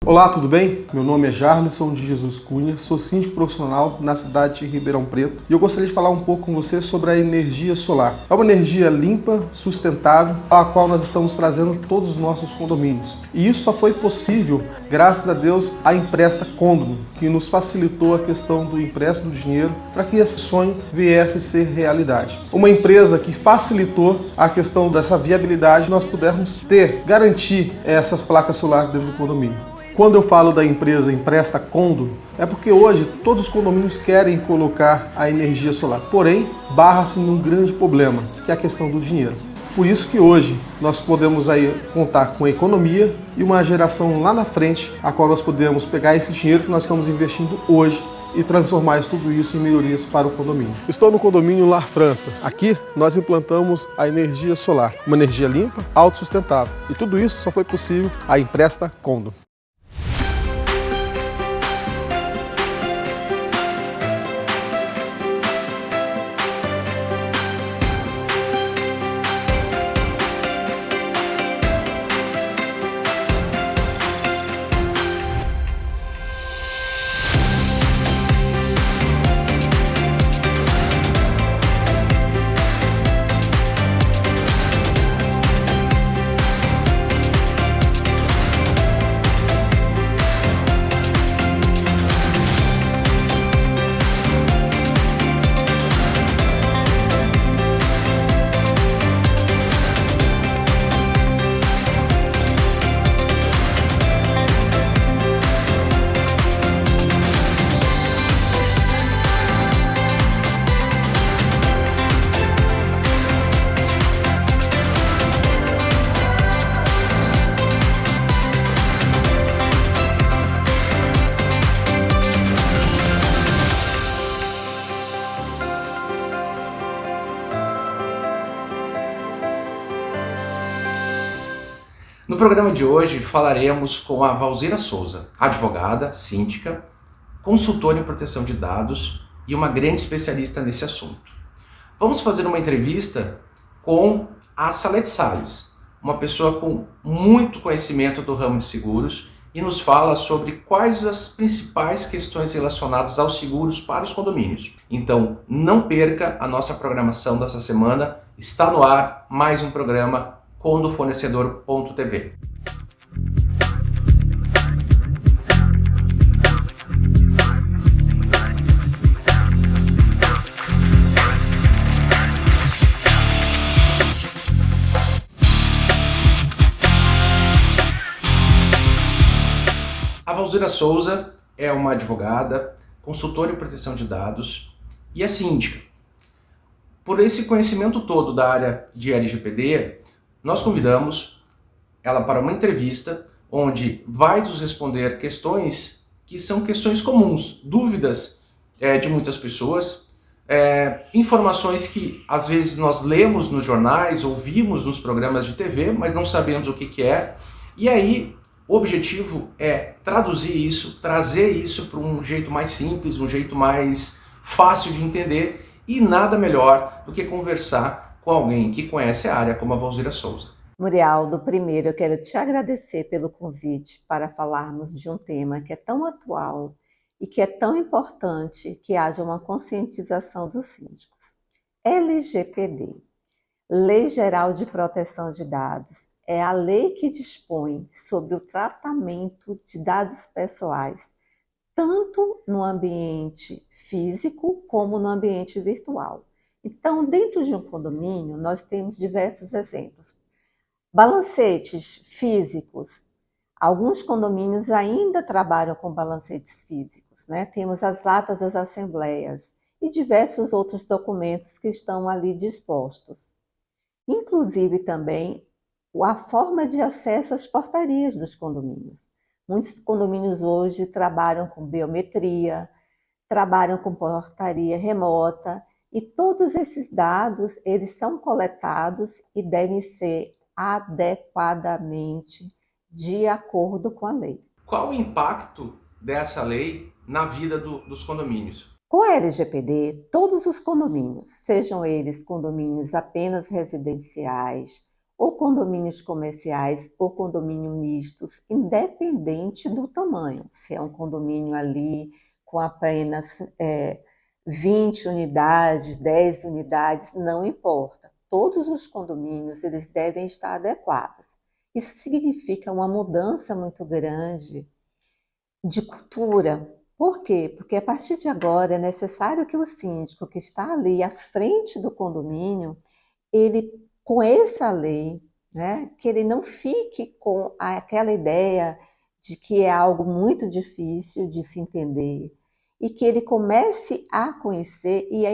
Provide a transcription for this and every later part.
Olá, tudo bem? Meu nome é Jarlisson de Jesus Cunha, sou síndico profissional na cidade de Ribeirão Preto e eu gostaria de falar um pouco com você sobre a energia solar. É uma energia limpa, sustentável, a qual nós estamos trazendo todos os nossos condomínios. E isso só foi possível, graças a Deus, à Empresta Condom, que nos facilitou a questão do empréstimo do dinheiro para que esse sonho viesse a ser realidade. Uma empresa que facilitou a questão dessa viabilidade, nós pudermos garantir essas placas solares dentro do condomínio. Quando eu falo da empresa Empresta Condom, é porque hoje todos os condomínios querem colocar a energia solar, porém barra-se num grande problema, que é a questão do dinheiro. Por isso que hoje nós podemos aí contar com economia e uma geração lá na frente, a qual nós podemos pegar esse dinheiro que nós estamos investindo hoje e transformar tudo isso em melhorias para o condomínio. Estou no condomínio Lar França. Aqui nós implantamos a energia solar, uma energia limpa, autossustentável. E tudo isso só foi possível a Empresta Condom. No programa de hoje falaremos com a Valzira Souza, advogada, síndica, consultora em proteção de dados e uma grande especialista nesse assunto. Vamos fazer uma entrevista com a Salete Salles, uma pessoa com muito conhecimento do ramo de seguros e nos fala sobre quais as principais questões relacionadas aos seguros para os condomínios. Então, não perca a nossa programação dessa semana, está no ar mais um programa condofornecedor.tv. A Valzira Souza é uma advogada, consultora em proteção de dados e é síndica. Por esse conhecimento todo da área de LGPD, nós convidamos ela para uma entrevista onde vai nos responder questões que são questões comuns, dúvidas de muitas pessoas, informações que às vezes nós lemos nos jornais, ouvimos nos programas de TV, mas não sabemos o que é. E aí o objetivo é traduzir isso, trazer isso para um jeito mais simples, um jeito mais fácil de entender e nada melhor do que conversar com alguém que conhece a área como a Valzira Souza. Murialdo, primeiro eu quero te agradecer pelo convite para falarmos de um tema que é tão atual e que é tão importante que haja uma conscientização dos síndicos. LGPD, Lei Geral de Proteção de Dados, é a lei que dispõe sobre o tratamento de dados pessoais, tanto no ambiente físico como no ambiente virtual. Então, dentro de um condomínio, nós temos diversos exemplos. Balancetes físicos. Alguns condomínios ainda trabalham com balancetes físicos, né? Temos as atas das assembleias e diversos outros documentos que estão ali dispostos. Inclusive também a forma de acesso às portarias dos condomínios. Muitos condomínios hoje trabalham com biometria, trabalham com portaria remota, e todos esses dados, eles são coletados e devem ser adequadamente de acordo com a lei. Qual o impacto dessa lei na vida dos condomínios? Com a LGPD, todos os condomínios, sejam eles condomínios apenas residenciais ou condomínios comerciais ou condomínios mistos, independente do tamanho. Se é um condomínio ali com apenas 20 unidades, 10 unidades, não importa. Todos os condomínios eles devem estar adequados. Isso significa uma mudança muito grande de cultura. Por quê? Porque a partir de agora é necessário que o síndico que está ali à frente do condomínio, ele conheça a lei, né? Que ele não fique com aquela ideia de que é algo muito difícil de se entender e que ele comece a conhecer e a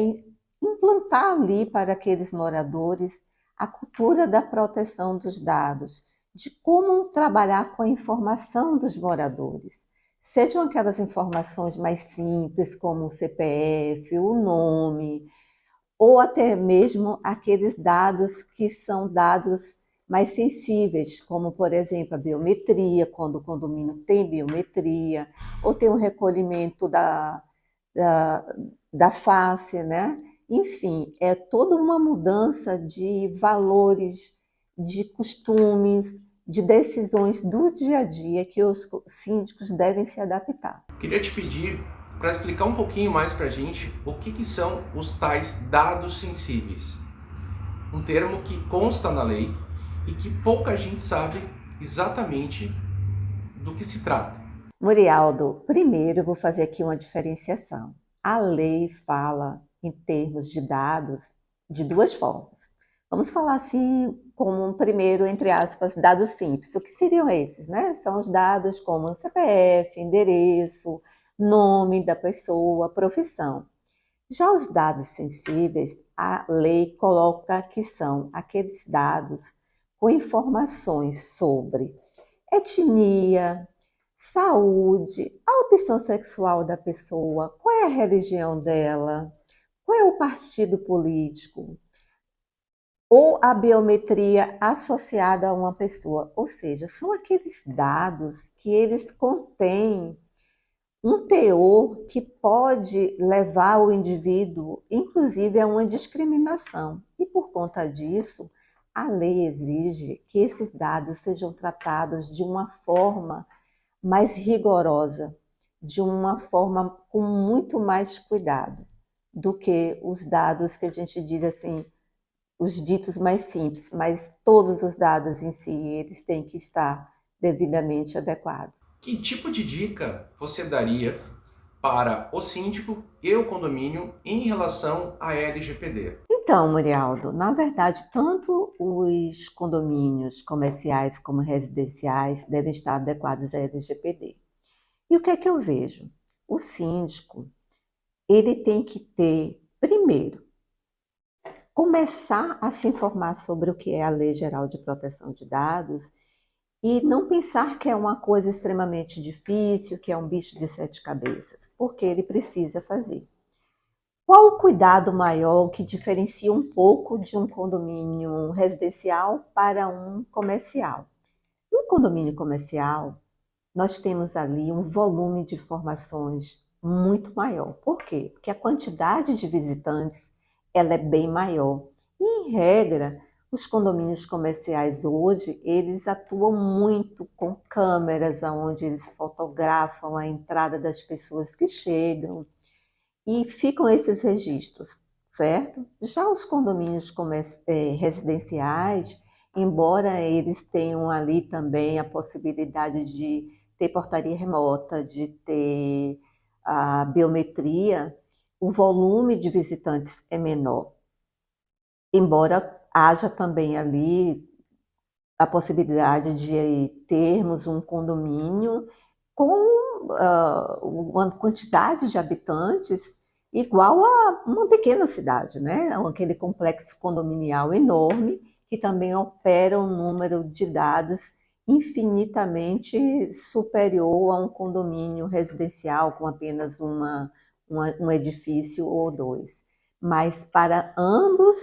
implantar ali para aqueles moradores a cultura da proteção dos dados, de como trabalhar com a informação dos moradores. Sejam aquelas informações mais simples, como o CPF, o nome, ou até mesmo aqueles dados que são dados mais sensíveis, como, por exemplo, a biometria, quando o condomínio tem biometria, ou tem um recolhimento da face, né? Enfim, é toda uma mudança de valores, de costumes, de decisões do dia a dia que os síndicos devem se adaptar. Queria te pedir para explicar um pouquinho mais para a gente o que são os tais dados sensíveis. Um termo que consta na lei e que pouca gente sabe exatamente do que se trata. Murialdo, primeiro eu vou fazer aqui uma diferenciação. A lei fala em termos de dados de duas formas. Vamos falar assim como um primeiro, entre aspas, dados simples. O que seriam esses, né? São os dados como CPF, endereço, nome da pessoa, profissão. Já os dados sensíveis, a lei coloca que são aqueles dados com informações sobre etnia, saúde, a opção sexual da pessoa, qual é a religião dela, qual é o partido político, ou a biometria associada a uma pessoa. Ou seja, são aqueles dados que eles contêm um teor que pode levar o indivíduo, inclusive, a uma discriminação. E por conta disso, a lei exige que esses dados sejam tratados de uma forma mais rigorosa, de uma forma com muito mais cuidado do que os dados que a gente diz assim, os ditos mais simples, mas todos os dados em si, eles têm que estar devidamente adequados. Que tipo de dica você daria para o síndico e o condomínio em relação à LGPD? Então, Murialdo, na verdade, tanto os condomínios comerciais como residenciais devem estar adequados à LGPD. E o que é que eu vejo? O síndico, ele tem que ter, primeiro, começar a se informar sobre o que é a Lei Geral de Proteção de Dados e não pensar que é uma coisa extremamente difícil, que é um bicho de sete cabeças, porque ele precisa fazer. Qual o cuidado maior que diferencia um pouco de um condomínio residencial para um comercial? No condomínio comercial, nós temos ali um volume de informações muito maior. Por quê? Porque a quantidade de visitantes ela é bem maior. E, em regra, os condomínios comerciais hoje, eles atuam muito com câmeras, onde eles fotografam a entrada das pessoas que chegam e ficam esses registros, certo? Já os condomínios residenciais, embora eles tenham ali também a possibilidade de ter portaria remota, de ter a biometria, o volume de visitantes é menor. Embora haja também ali a possibilidade de termos um condomínio com uma quantidade de habitantes igual a uma pequena cidade, né? Aquele complexo condominial enorme que também opera um número de dados infinitamente superior a um condomínio residencial com apenas um edifício ou dois. Mas para ambos,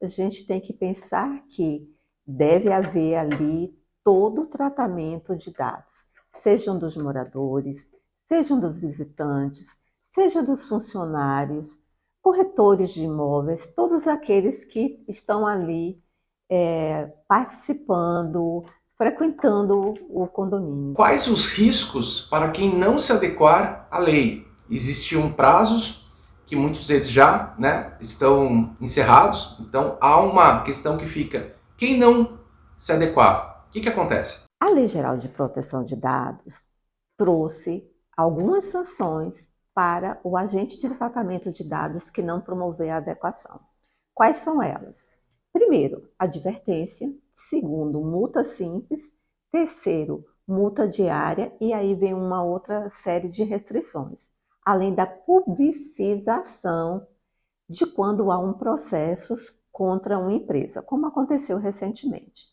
a gente tem que pensar que deve haver ali todo o tratamento de dados, sejam dos moradores, sejam dos visitantes, seja dos funcionários, corretores de imóveis, todos aqueles que estão ali participando, frequentando o condomínio. Quais os riscos para quem não se adequar à lei? Existiam prazos que muitos deles já, estão encerrados, então há uma questão que fica: quem não se adequar, o que acontece? A Lei Geral de Proteção de Dados trouxe algumas sanções para o agente de tratamento de dados que não promover a adequação. Quais são elas? Primeiro, advertência. Segundo, multa simples. Terceiro, multa diária. E aí vem uma outra série de restrições. Além da publicização de quando há um processo contra uma empresa, como aconteceu recentemente.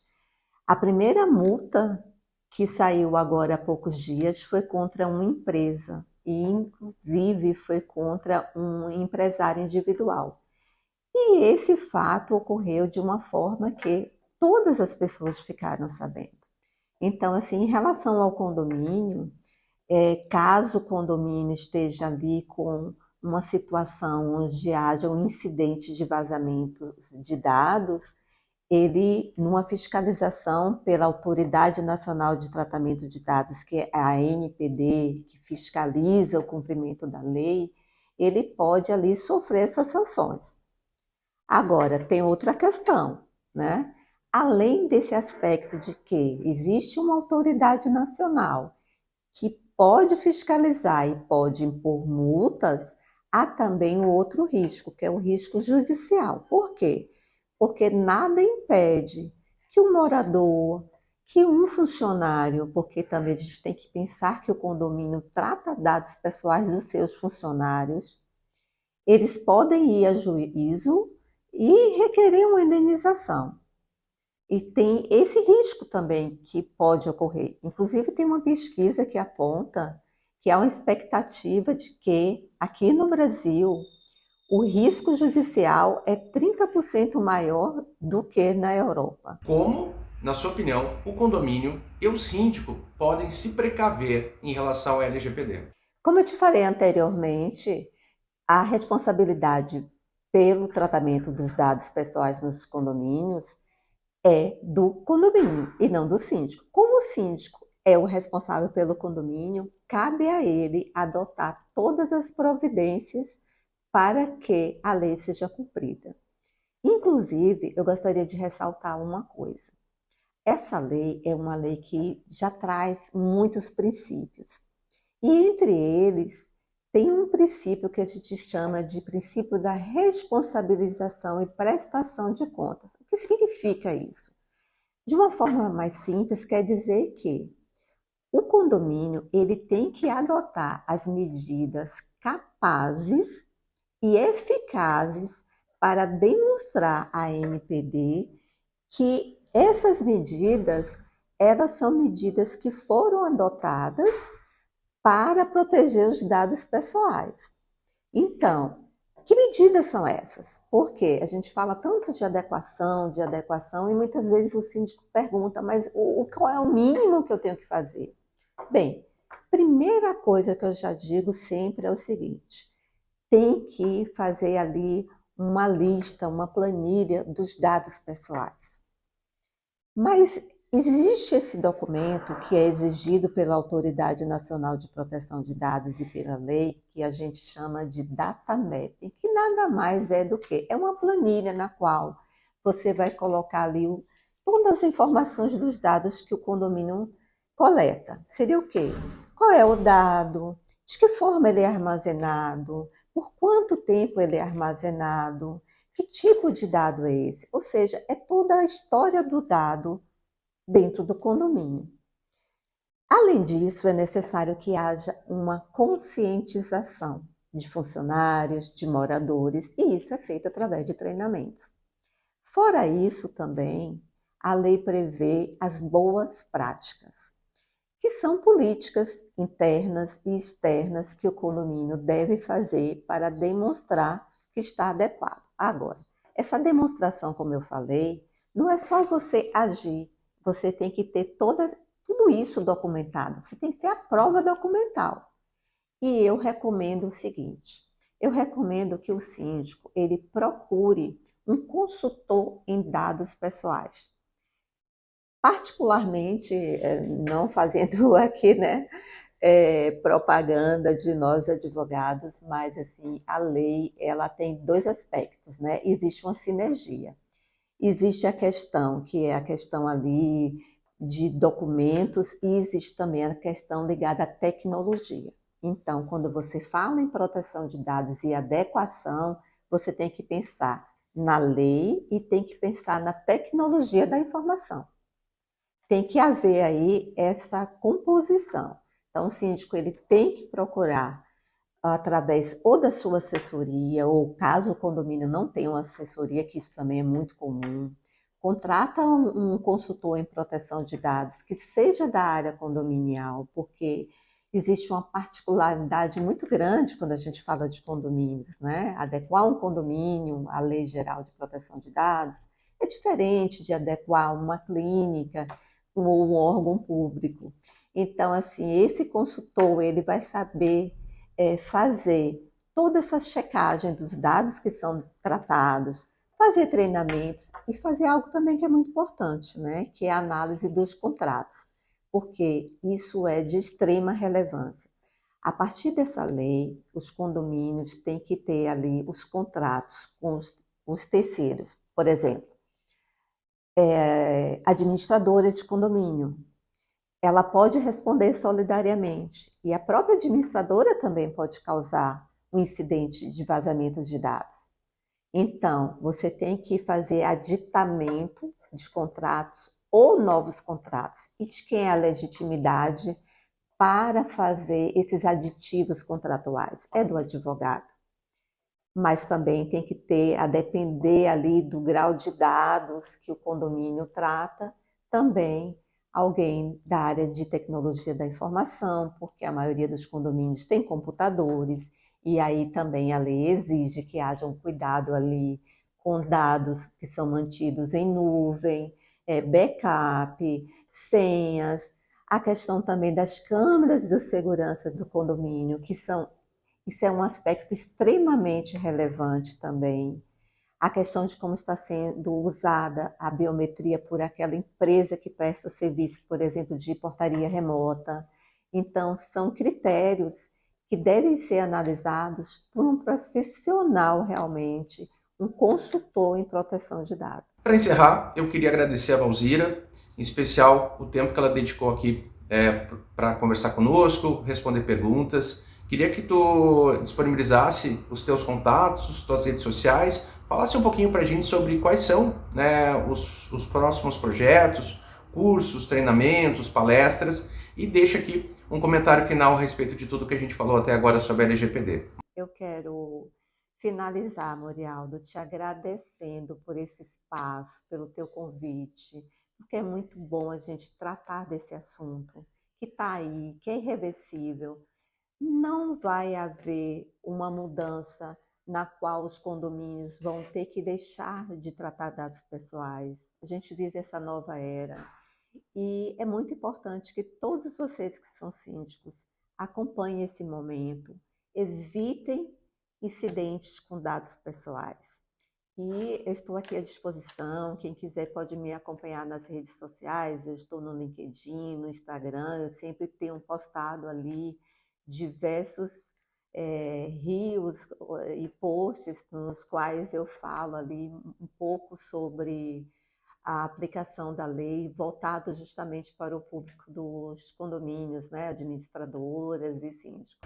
A primeira multa que saiu agora há poucos dias foi contra uma empresa e, inclusive, foi contra um empresário individual. E esse fato ocorreu de uma forma que todas as pessoas ficaram sabendo. Então, assim, em relação ao condomínio, caso o condomínio esteja ali com uma situação onde haja um incidente de vazamento de dados, ele, numa fiscalização pela Autoridade Nacional de Tratamento de Dados, que é a ANPD, que fiscaliza o cumprimento da lei, ele pode ali sofrer essas sanções. Agora, tem outra questão, né? Além desse aspecto de que existe uma autoridade nacional que pode fiscalizar e pode impor multas, há também o outro risco, que é o risco judicial. Por quê? Porque nada impede que um morador, que um funcionário, porque também a gente tem que pensar que o condomínio trata dados pessoais dos seus funcionários, eles podem ir a juízo e requerer uma indenização. E tem esse risco também que pode ocorrer. Inclusive, tem uma pesquisa que aponta que há uma expectativa de que, aqui no Brasil, o risco judicial é 30% maior do que na Europa. Como, na sua opinião, o condomínio e o síndico podem se precaver em relação ao LGPD? Como eu te falei anteriormente, a responsabilidade pelo tratamento dos dados pessoais nos condomínios é do condomínio e não do síndico. Como o síndico é o responsável pelo condomínio, cabe a ele adotar todas as providências para que a lei seja cumprida. Inclusive, eu gostaria de ressaltar uma coisa. Essa lei é uma lei que já traz muitos princípios. E entre eles, tem um princípio que a gente chama de princípio da responsabilização e prestação de contas. O que significa isso? De uma forma mais simples, quer dizer que o condomínio ele tem que adotar as medidas capazes e eficazes para demonstrar à ANPD que essas medidas, elas são medidas que foram adotadas para proteger os dados pessoais. Então, que medidas são essas? Porque a gente fala tanto de adequação, e muitas vezes o síndico pergunta, mas qual é o mínimo que eu tenho que fazer? Bem, primeira coisa que eu já digo sempre é o seguinte: tem que fazer ali uma lista, uma planilha dos dados pessoais. Mas existe esse documento que é exigido pela Autoridade Nacional de Proteção de Dados e pela lei, que a gente chama de Data Mapping, que nada mais é do que é uma planilha na qual você vai colocar ali todas as informações dos dados que o condomínio coleta. Seria o quê? Qual é o dado? De que forma ele é armazenado? Por quanto tempo ele é armazenado? Que tipo de dado é esse? Ou seja, é toda a história do dado dentro do condomínio. Além disso, é necessário que haja uma conscientização de funcionários, de moradores, e isso é feito através de treinamentos. Fora isso, também, a lei prevê as boas práticas, que são políticas internas e externas que o condomínio deve fazer para demonstrar que está adequado. Agora, essa demonstração, como eu falei, não é só você agir, você tem que ter tudo isso documentado, você tem que ter a prova documental. E eu recomendo o seguinte, eu recomendo que o síndico ele procure um consultor em dados pessoais. Particularmente, não fazendo aqui, né, propaganda de nós advogados, mas assim, a lei ela tem dois aspectos, né? Existe uma sinergia. Existe a questão, que é a questão ali de documentos, e existe também a questão ligada à tecnologia. Então, quando você fala em proteção de dados e adequação, você tem que pensar na lei e tem que pensar na tecnologia da informação. Tem que haver aí essa composição. Então, o síndico ele tem que procurar, através ou da sua assessoria, ou caso o condomínio não tenha uma assessoria, que isso também é muito comum, contrata um consultor em proteção de dados que seja da área condominial, porque existe uma particularidade muito grande quando a gente fala de condomínios, né? Adequar um condomínio à Lei Geral de Proteção de Dados é diferente de adequar uma clínica ou um órgão público. Então, assim, esse consultor ele vai saber fazer toda essa checagem dos dados que são tratados, fazer treinamentos e fazer algo também que é muito importante, né? Que é a análise dos contratos, porque isso é de extrema relevância. A partir dessa lei, os condomínios têm que ter ali os contratos com os terceiros. Por exemplo, administradora de condomínio, ela pode responder solidariamente e a própria administradora também pode causar um incidente de vazamento de dados. Então, você tem que fazer aditamento de contratos ou novos contratos. E de quem é a legitimidade para fazer esses aditivos contratuais? É do advogado. Mas também tem que ter, a depender ali do grau de dados que o condomínio trata, também alguém da área de tecnologia da informação, porque a maioria dos condomínios tem computadores, e aí também a lei exige que haja um cuidado ali com dados que são mantidos em nuvem, backup, senhas, a questão também das câmeras de segurança do condomínio, isso é um aspecto extremamente relevante também. A questão de como está sendo usada a biometria por aquela empresa que presta serviços, por exemplo, de portaria remota. Então, são critérios que devem ser analisados por um profissional realmente, um consultor em proteção de dados. Para encerrar, eu queria agradecer a Valzira, em especial o tempo que ela dedicou aqui para conversar conosco, responder perguntas. Queria que tu disponibilizasse os teus contatos, as tuas redes sociais, falasse um pouquinho para a gente sobre quais são, né, os próximos projetos, cursos, treinamentos, palestras, e deixa aqui um comentário final a respeito de tudo que a gente falou até agora sobre a LGPD. Eu quero finalizar, Morialdo, te agradecendo por esse espaço, pelo teu convite, porque é muito bom a gente tratar desse assunto que está aí, que é irreversível. Não vai haver uma mudança na qual os condomínios vão ter que deixar de tratar dados pessoais. A gente vive essa nova era e é muito importante que todos vocês que são síndicos acompanhem esse momento, evitem incidentes com dados pessoais. E eu estou aqui à disposição, quem quiser pode me acompanhar nas redes sociais, eu estou no LinkedIn, no Instagram, eu sempre tenho postado ali diversos reels e posts nos quais eu falo ali um pouco sobre a aplicação da lei voltado justamente para o público dos condomínios, né, administradoras e síndicos.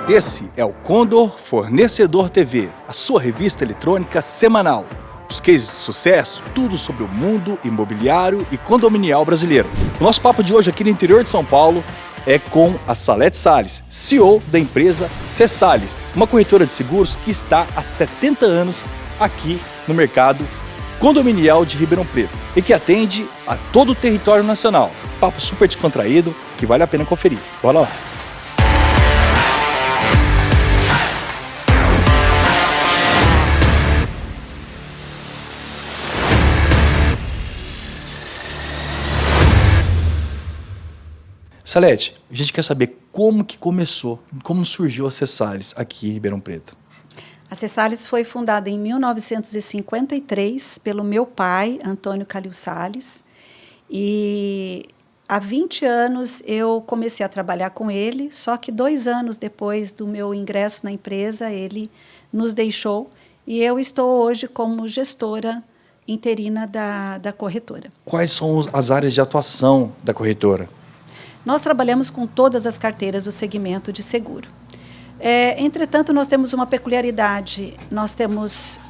Esse é o Condor Fornecedor TV, a sua revista eletrônica semanal. Os cases de sucesso, tudo sobre o mundo imobiliário e condominial brasileiro. O nosso papo de hoje aqui no interior de São Paulo é com a Salete Salles, CEO da empresa C-Salles, uma corretora de seguros que está há 70 anos aqui no mercado condominial de Ribeirão Preto e que atende a todo o território nacional. Papo super descontraído que vale a pena conferir. Bora lá! Salete, a gente quer saber como que começou, como surgiu a C-Salles aqui em Ribeirão Preto. A C-Salles foi fundada em 1953 pelo meu pai, Antônio Calil Salles, e há 20 anos eu comecei a trabalhar com ele, só que 2 anos depois do meu ingresso na empresa, ele nos deixou e eu estou hoje como gestora interina da corretora. Quais são as áreas de atuação da corretora? Nós trabalhamos com todas as carteiras do segmento de seguro. Entretanto, nós temos uma peculiaridade, nós temos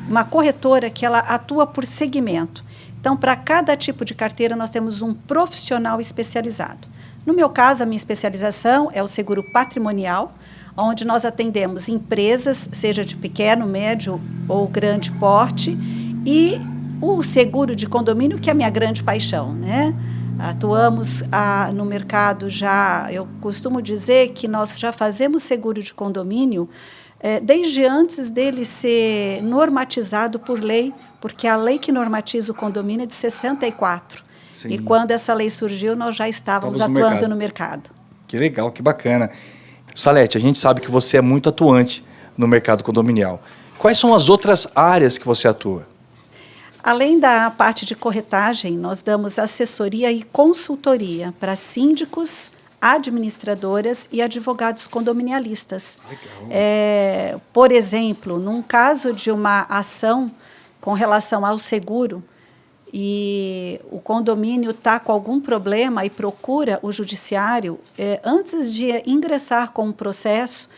uma corretora que ela atua por segmento. Então, para cada tipo de carteira, nós temos um profissional especializado. No meu caso, a minha especialização é o seguro patrimonial, onde nós atendemos empresas, seja de pequeno, médio ou grande porte, e o seguro de condomínio, que é a minha grande paixão, né? Atuamos no mercado já, eu costumo dizer que nós já fazemos seguro de condomínio desde antes dele ser normatizado por lei, porque a lei que normatiza o condomínio é de 64. Sim. E quando essa lei surgiu, nós já estávamos atuando no mercado. Que legal, que bacana. Salete, a gente sabe que você é muito atuante no mercado condominial. Quais são as outras áreas que você atua? Além da parte de corretagem, nós damos assessoria e consultoria para síndicos, administradoras e advogados condominialistas. Por exemplo, num caso de uma ação com relação ao seguro e o condomínio está com algum problema e procura o judiciário, antes de ingressar com o processo,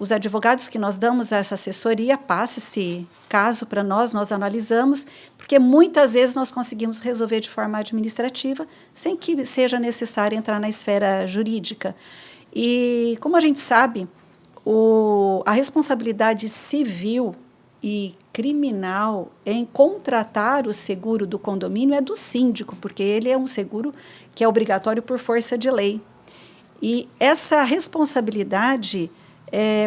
os advogados que nós damos essa assessoria passam esse caso para nós analisamos, porque muitas vezes nós conseguimos resolver de forma administrativa, sem que seja necessário entrar na esfera jurídica. E, como a gente sabe, a responsabilidade civil e criminal em contratar o seguro do condomínio é do síndico, porque ele é um seguro que é obrigatório por força de lei. E essa responsabilidade,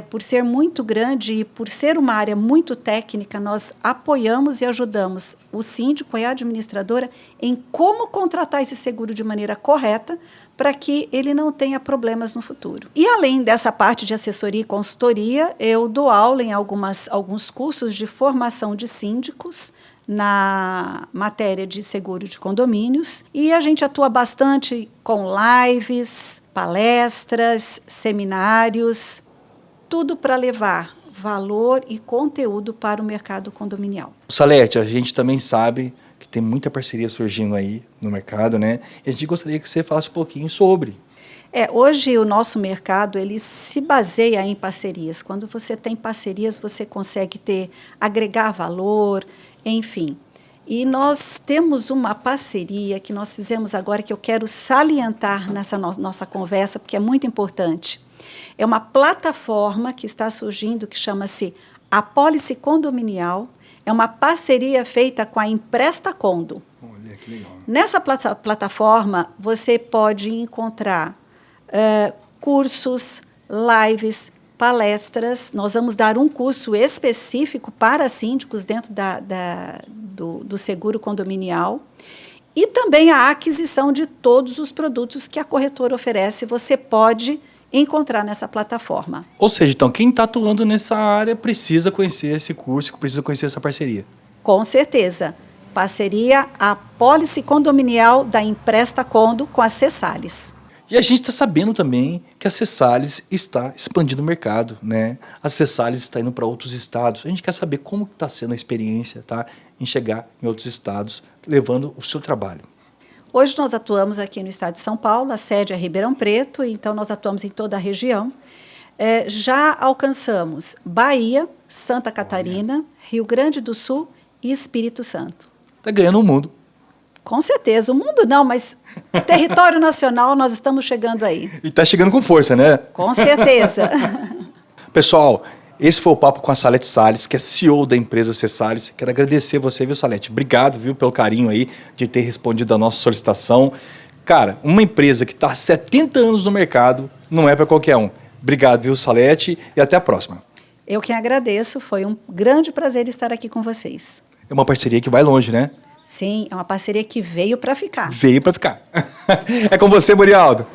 por ser muito grande e por ser uma área muito técnica, nós apoiamos e ajudamos o síndico e a administradora em como contratar esse seguro de maneira correta para que ele não tenha problemas no futuro. E além dessa parte de assessoria e consultoria, eu dou aula em alguns cursos de formação de síndicos na matéria de seguro de condomínios, e a gente atua bastante com lives, palestras, seminários, tudo para levar valor e conteúdo para o mercado condominial. Salete, a gente também sabe que tem muita parceria surgindo aí no mercado, né? E a gente gostaria que você falasse um pouquinho sobre. Hoje o nosso mercado ele se baseia em parcerias. Quando você tem parcerias, você consegue agregar valor, enfim. E nós temos uma parceria que nós fizemos agora que eu quero salientar nessa nossa conversa, porque é muito importante. É uma plataforma que está surgindo que chama-se Apólice Condominial. É uma parceria feita com a Empresta Condo. Olha, que legal. Nessa plataforma, você pode encontrar cursos, lives, palestras. Nós vamos dar um curso específico para síndicos dentro do seguro condominial. E também a aquisição de todos os produtos que a corretora oferece, você pode encontrar nessa plataforma. Ou seja, então, quem está atuando nessa área precisa conhecer esse curso, precisa conhecer essa parceria. Com certeza. Parceria Apólice Condominial da Empresta Condo com a C-Salles. E a gente está sabendo também que a C-Salles está expandindo o mercado, né? A C-Salles está indo para outros estados. A gente quer saber como está sendo a experiência, tá? Em chegar em outros estados, levando o seu trabalho. Hoje nós atuamos aqui no estado de São Paulo, a sede é Ribeirão Preto, então nós atuamos em toda a região. já alcançamos Bahia, Santa Catarina, Rio Grande do Sul e Espírito Santo. Está ganhando o mundo. Com certeza, o mundo não, mas território nacional nós estamos chegando aí. E está chegando com força, né? Com certeza. Pessoal, esse foi o papo com a Salete Salles, que é CEO da empresa C-Salles. Quero agradecer você, viu, Salete? Obrigado, viu, pelo carinho aí de ter respondido a nossa solicitação. Cara, uma empresa que está há 70 anos no mercado não é para qualquer um. Obrigado, viu, Salete, e até a próxima. Eu que agradeço, foi um grande prazer estar aqui com vocês. É uma parceria que vai longe, né? Sim, é uma parceria que veio para ficar. Veio para ficar. É com você, Murialdo.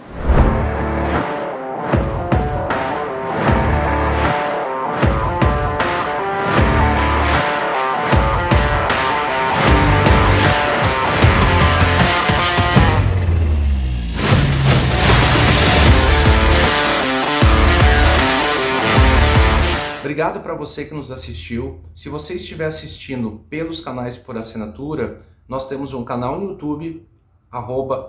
Obrigado para você que nos assistiu. Se você estiver assistindo pelos canais por assinatura, nós temos um canal no YouTube,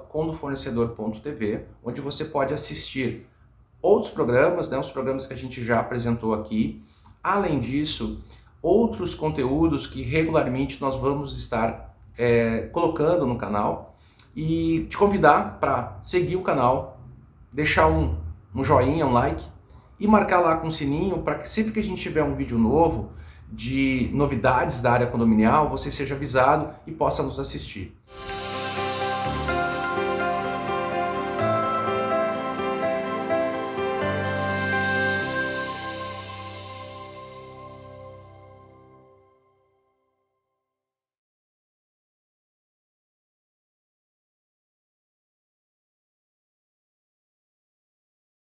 @condofornecedor.tv, onde você pode assistir outros programas, né, os programas que a gente já apresentou aqui. Além disso, outros conteúdos que regularmente nós vamos estar colocando no canal, e te convidar para seguir o canal, deixar um joinha, um like, e marcar lá com o sininho para que sempre que a gente tiver um vídeo novo de novidades da área condominial, você seja avisado e possa nos assistir.